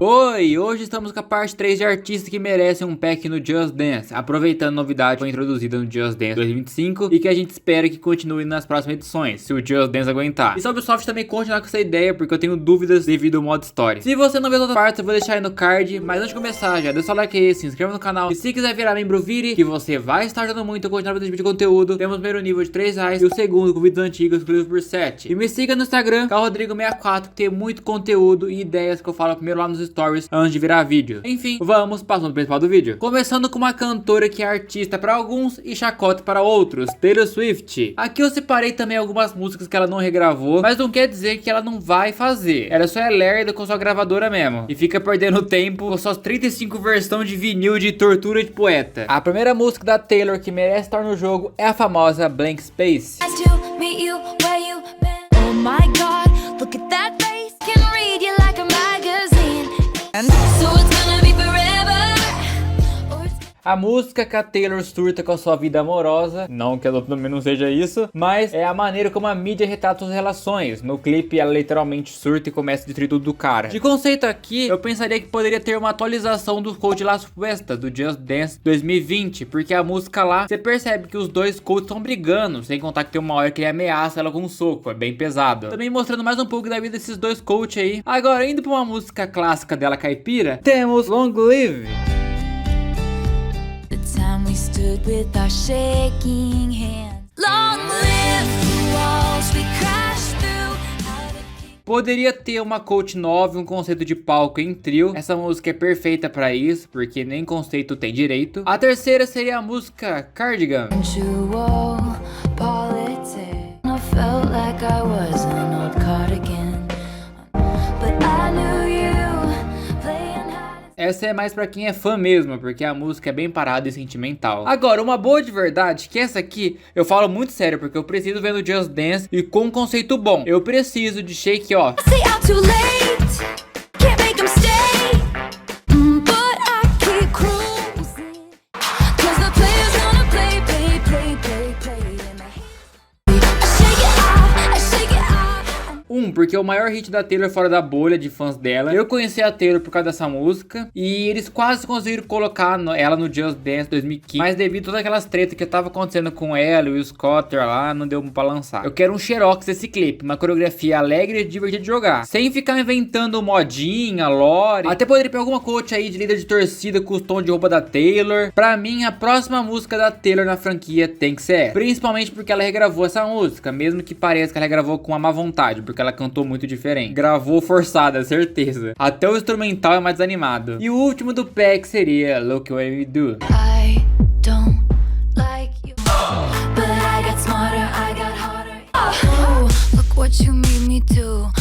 Oi, hoje estamos com a parte 3 de artistas que merecem um pack no Just Dance, aproveitando a novidade que foi introduzida no Just Dance 2025 e que a gente espera que continue nas próximas edições, se o Just Dance aguentar. E se a Ubisoft também continuar com essa ideia, porque eu tenho dúvidas devido ao modo história. Se você não viu as outras partes, eu vou deixar aí no card, mas antes de começar, já deixa o like aí, se inscreva no canal e se quiser virar membro, vire, que você vai estar ajudando muito a continuar fazendo vídeo de conteúdo. Temos o primeiro nível de R$3 e o segundo com vídeos antigos exclusivos por 7. E me siga no Instagram, Rodrigo64, que tem muito conteúdo e ideias que eu falo primeiro lá nos stories antes de virar vídeo. Enfim, vamos para o assunto principal do vídeo. Começando com uma cantora que é artista para alguns e chacota para outros, Taylor Swift. Aqui eu separei também algumas músicas que ela não regravou, mas não quer dizer que ela não vai fazer. Ela só é lerda com sua gravadora mesmo e fica perdendo tempo com suas 35 versões de vinil de Tortura de Poeta. A primeira música da Taylor que merece estar no jogo é a famosa Blank Space. Look at that face, can read you like a magazine. And so it's gonna be forever. A música que a Taylor surta com a sua vida amorosa, não que a outra também não seja isso, mas é a maneira como a mídia retrata suas relações. No clipe ela literalmente surta e começa a destruir tudo do cara. De conceito aqui, eu pensaria que poderia ter uma atualização do Code La Supuesta, do Just Dance 2020, porque a música lá, você percebe que os dois codes estão brigando, sem contar que tem uma hora que ele ameaça ela com um soco, é bem pesado. Também mostrando mais um pouco da vida desses dois coaches aí. Agora, indo pra uma música clássica dela, caipira, temos Long Live. Time we stood with our shaking hands. Long live the walls we crashed through. Poderia ter uma coach nova e um conceito de palco em trio. Essa música é perfeita pra isso, porque nem conceito tem direito. A terceira seria a música Cardigan. I felt like I was an old cardigan, but I knew you. Essa é mais pra quem é fã mesmo, porque a música é bem parada e sentimental. Agora, uma boa de verdade, que essa aqui, eu falo muito sério, porque eu preciso ver no Just Dance e com um conceito bom. Eu preciso de Shake Off. Porque o maior hit da Taylor fora da bolha de fãs dela. Eu conheci a Taylor por causa dessa música e eles quase conseguiram colocar ela no Just Dance 2015, mas devido a todas aquelas tretas que tava acontecendo com ela e o Scotter lá, não deu pra lançar. Eu quero um xerox desse clipe, uma coreografia alegre e divertida de jogar, sem ficar inventando modinha, lore. Até poderia ter alguma coach aí de líder de torcida com os tons de roupa da Taylor. Pra mim, a próxima música da Taylor na franquia tem que ser essa, principalmente porque ela regravou essa música, mesmo que pareça que ela regravou com uma má vontade, porque ela cantou muito diferente. Gravou forçada, certeza. Até o instrumental é mais animado. E o último do pack seria Look What We Do. I don't like you, but I got smarter, I got harder. Oh, look what you made me do.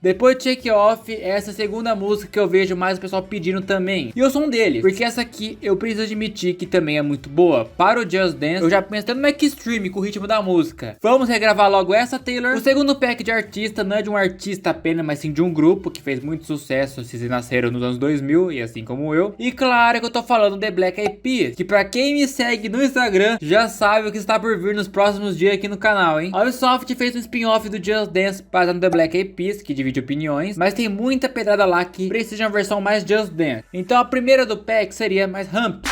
Depois de Shake Off, essa é a segunda música que eu vejo mais o pessoal pedindo também. E eu sou um deles, porque essa aqui eu preciso admitir que também é muito boa. Para o Just Dance, eu já penso até no Extreme com o ritmo da música. Vamos regravar logo essa, Taylor. O segundo pack de artista não é de um artista apenas, mas sim de um grupo que fez muito sucesso se nasceram nos anos 2000, e assim como eu. E claro que eu tô falando de Black Eyed Peas, que pra quem me segue no Instagram já sabe o que está por vir nos próximos dias aqui no canal, hein? A Ubisoft fez um spin-off do Just Dance baseado no The Black Eyed Peas, que divide opiniões, mas tem muita pedrada lá que precisa de uma versão mais Just Dance. Então a primeira do pack seria mais Hump.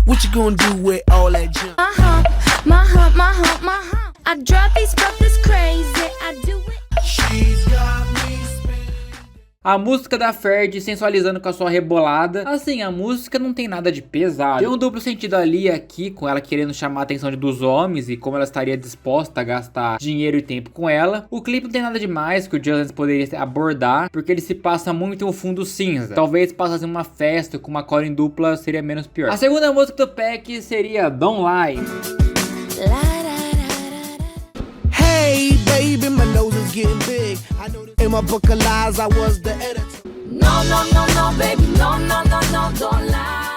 What you gonna do with all that junk? My hump. I drop these brothers crazy. I do it. She's got me spinning. A música da Fergie sensualizando com a sua rebolada. Assim, a música não tem nada de pesado. Tem um duplo sentido ali e aqui, com ela querendo chamar a atenção dos homens e como ela estaria disposta a gastar dinheiro e tempo com ela. O clipe não tem nada demais que o Just Dance poderia abordar, porque ele se passa muito em um fundo cinza. Talvez passasse uma festa com uma core em dupla seria menos pior. A segunda música do pack seria Don't Lie. Hey, baby, my nose is getting big. I know that in my book of lies, I was the editor. No, baby, no, don't lie.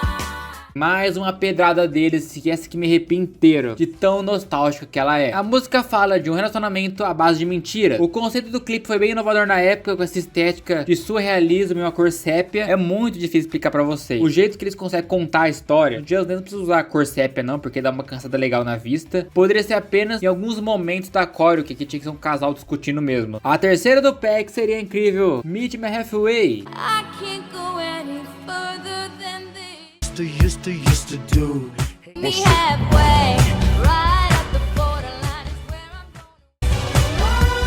Mais uma pedrada deles, que essa que me arrepia inteiro, de tão nostálgica que ela é. A música fala de um relacionamento à base de mentiras. O conceito do clipe foi bem inovador na época, com essa estética de surrealismo e uma cor sépia. É muito difícil explicar pra vocês. O jeito que eles conseguem contar a história, o Just Dance não precisa usar a cor sépia não, porque dá uma cansada legal na vista. Poderia ser apenas em alguns momentos da choreo, que tinha que ser um casal discutindo mesmo. A terceira do pack seria incrível, Meet Me Halfway. I can't go any further than this. Used to do. Me halfway, right up the borderline is where I'm going.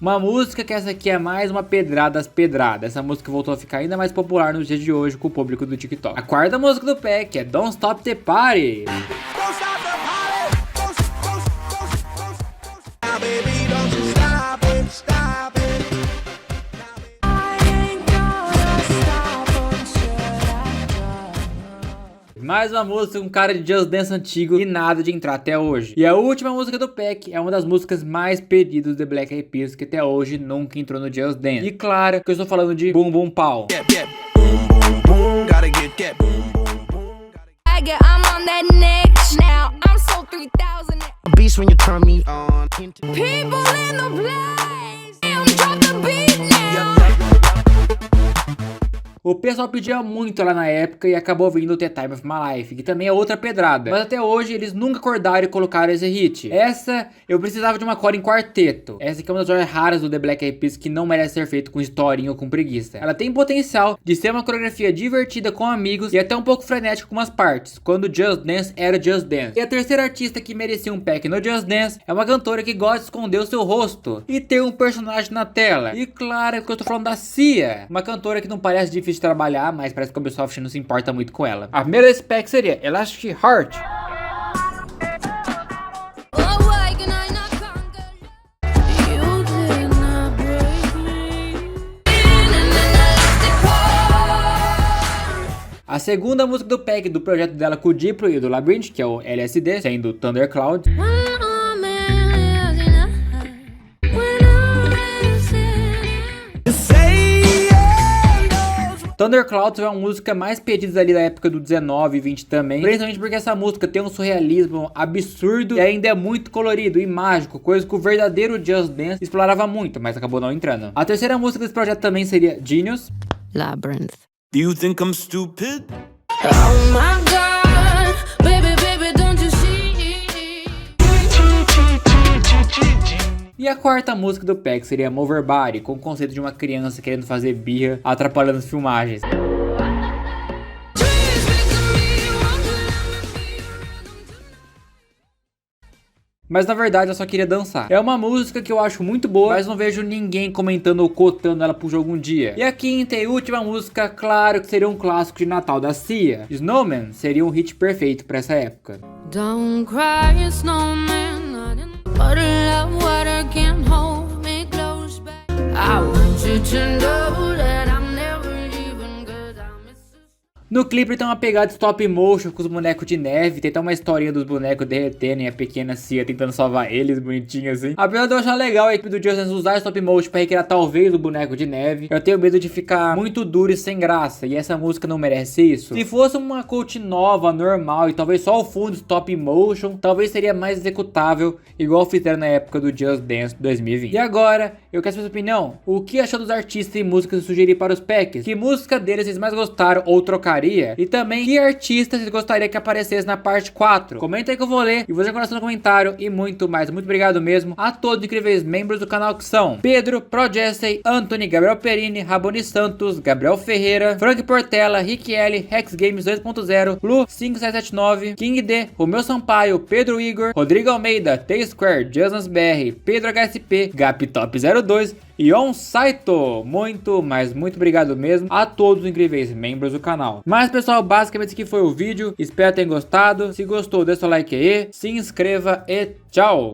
Uma música que essa aqui é mais uma pedrada das pedradas. Essa música voltou a ficar ainda mais popular nos dias de hoje com o público do TikTok. A quarta música do pack é Don't Stop the Party. Don't stop the party. Now, baby, don't you stop it, stop it. I ain't gonna stop until I Mais uma música, um cara de Just Dance antigo e nada de entrar até hoje. E a última música do pack é uma das músicas mais pedidas do The Black Eyed Peas, que até hoje nunca entrou no Just Dance. E claro que eu estou falando de Boom Boom Pow. Get boom, boom, boom. Gotta get boom, boom, boom. I'm on that next now. I'm so 3000. Beast when you turn me on. People in the place. Damn, drop the beat now. O pessoal pedia muito lá na época e acabou vindo o The Time of My Life, que também é outra pedrada. Mas até hoje eles nunca acordaram e colocaram esse hit. Essa, eu precisava de uma core em quarteto. Essa aqui é uma das joias raras do The Black Eyed Peas que não merece ser feito com historinha ou com preguiça. Ela tem potencial de ser uma coreografia divertida com amigos e até um pouco frenética com umas partes, quando Just Dance era Just Dance. E a terceira artista que merecia um pack no Just Dance é uma cantora que gosta de esconder o seu rosto e ter um personagem na tela. E claro que eu tô falando da Sia, uma cantora que não parece difícil de trabalhar, mas parece que o Ubisoft não se importa muito com ela. A primeira desse pack seria Elastic Heart. Oh, why can I not conquer you? You did not break me. In an elastic heart. A segunda música do pack do projeto dela com o Diplo e do Labyrinth, que é o LSD, sendo Thundercloud. When I'm in the night, when I'm missing. Thundercloud é uma música mais pedida ali da época do 19 e 20 também, principalmente porque essa música tem um surrealismo absurdo e ainda é muito colorido e mágico, coisa que o verdadeiro Just Dance explorava muito, mas acabou não entrando. A terceira música desse projeto também seria Genius. Labyrinth. Do you think I'm stupid? Oh my God, baby, baby, don't you see? E a quarta música do pack seria Mover Body, com o conceito de uma criança querendo fazer birra, atrapalhando as filmagens. Mas na verdade eu só queria dançar. É uma música que eu acho muito boa, mas não vejo ninguém comentando ou cotando ela pro jogo um dia. E a quinta e última música, claro que seria um clássico de Natal da Sia. Snowman seria um hit perfeito pra essa época. Don't cry, snowman, not in the bottle of water can't hold me close back. I want you to know that I'm never leaving, 'cause I miss you. No clipe tem uma pegada de stop motion com os bonecos de neve, tem até uma historinha dos bonecos derretendo e a pequena Sia tentando salvar eles, bonitinho assim. Apesar de eu achar legal a equipe do Just Dance usar stop motion pra recriar talvez o boneco de neve, eu tenho medo de ficar muito duro e sem graça, e essa música não merece isso. Se fosse uma coach nova, normal, e talvez só o fundo stop motion, talvez seria mais executável, igual fizeram na época do Just Dance 2020. E agora, eu quero saber sua opinião. O que achou dos artistas e músicas que sugeri para os packs? Que música deles vocês mais gostaram ou trocariam? E também que artista vocês gostariam que aparecesse na parte 4? Comenta aí que eu vou ler e vou deixar no comentário e muito mais. Muito obrigado mesmo a todos os incríveis membros do canal que são Pedro, ProJessey, Anthony, Gabriel Perini, Raboni Santos, Gabriel Ferreira, Frank Portela, Rick L, Rex Games 2.0, Lu 5779, King D, Romeu Sampaio, Pedro Igor, Rodrigo Almeida, T-Square, Jasons BR, Pedro HSP, Gaptop 02 e On Saito. Muito, mas muito obrigado mesmo a todos os incríveis membros do canal. Mas pessoal, basicamente esse aqui foi o vídeo. Espero que tenham gostado. Se gostou, deixa o like aí, se inscreva e tchau!